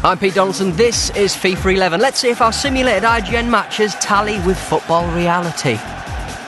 I'm Pete Donaldson, this is FIFA 11. Let's see if our simulated IGN matches tally with football reality.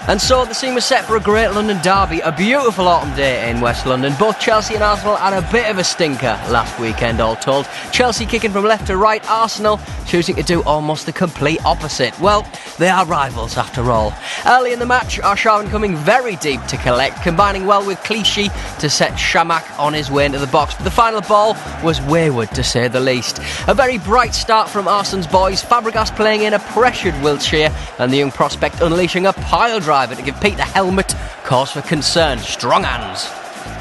And so the scene was set for a great London derby, a beautiful autumn day in West London. Both Chelsea and Arsenal had a bit of a stinker last weekend, all told. Chelsea kicking from left to right, Arsenal choosing to do almost the complete opposite. Well, they are rivals after all. Early in the match, Arshavin coming very deep to collect, combining well with Clichy to set Shamak on his way into the box. But the final ball was wayward, to say the least. A very bright start from Arsenal's boys, Fabregas playing in a pressured Wiltshire, and the young prospect unleashing a pile driver to give Pete the helmet cause for concern. Strong hands.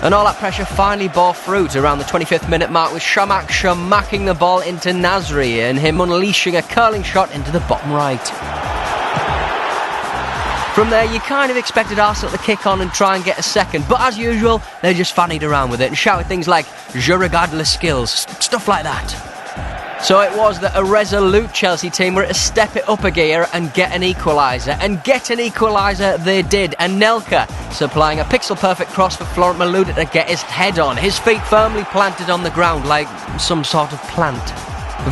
And all that pressure finally bore fruit around the 25th minute mark, with Shamak shamacking the ball into Nasri and him unleashing a curling shot into the bottom right. From there, you kind of expected Arsenal to kick on and try and get a second, but as usual, they just fannied around with it and shouted things like "Je regarde les skills," stuff like that. So it was that a resolute Chelsea team were to step it up a gear and get an equaliser. And get an equaliser they did. And Nelka supplying a pixel-perfect cross for Florent Malouda to get his head on. His feet firmly planted on the ground like some sort of plant.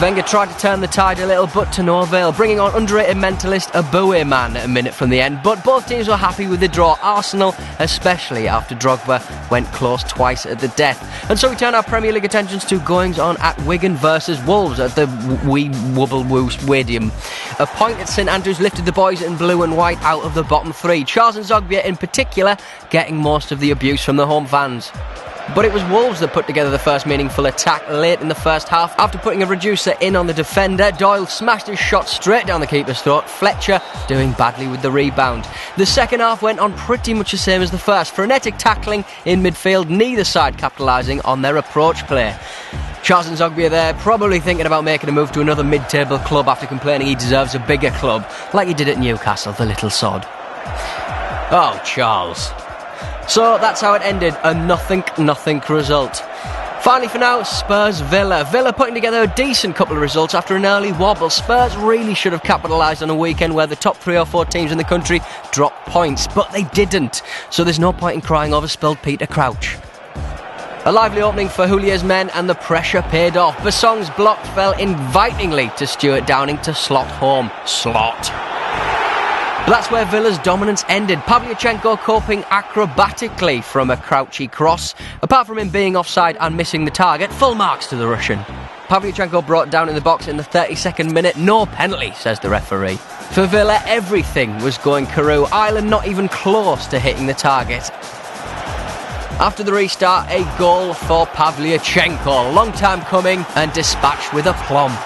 Wenger tried to turn the tide a little, but to no avail, bringing on underrated mentalist Aboué man a minute from the end. But both teams were happy with the draw, Arsenal especially after Drogba went close twice at the death. And so we turn our Premier League attentions to goings-on at Wigan versus Wolves at the Wee Wubble Woo Stadium. A point at St Andrews lifted the boys in blue and white out of the bottom three, Charles and Zogbia in particular getting most of the abuse from the home fans. But it was Wolves that put together the first meaningful attack late in the first half. After putting a reducer in on the defender, Doyle smashed his shot straight down the keeper's throat, Fletcher doing badly with the rebound. The second half went on pretty much the same as the first. Frenetic tackling in midfield, neither side capitalising on their approach play. Charles and Zogbia there, probably thinking about making a move to another mid-table club after complaining he deserves a bigger club, like he did at Newcastle, the little sod. Oh, Charles. So that's how it ended, a nothing result. Finally for now, Spurs-Villa. Villa putting together a decent couple of results after an early wobble. Spurs really should have capitalised on a weekend where the top 3 or 4 teams in the country dropped points, but they didn't. So there's no point in crying over spilled Peter Crouch. A lively opening for Houlier's men and the pressure paid off. Bassong's block fell invitingly to Stuart Downing to slot home. Slot. But that's where Villa's dominance ended. Pavlyuchenko coping acrobatically from a crouchy cross. Apart from him being offside and missing the target, full marks to the Russian. Pavlyuchenko brought down in the box in the 32nd minute. No penalty, says the referee. For Villa, everything was going Karoo. Ireland not even close to hitting the target. After the restart, a goal for Pavlyuchenko. Long time coming and dispatched with aplomb.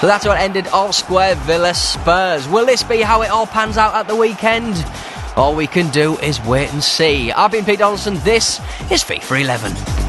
So that's what ended all square Villa Spurs. Will this be how it all pans out at the weekend? All we can do is wait and see. I've been Pete Donaldson, this is FIFA 11.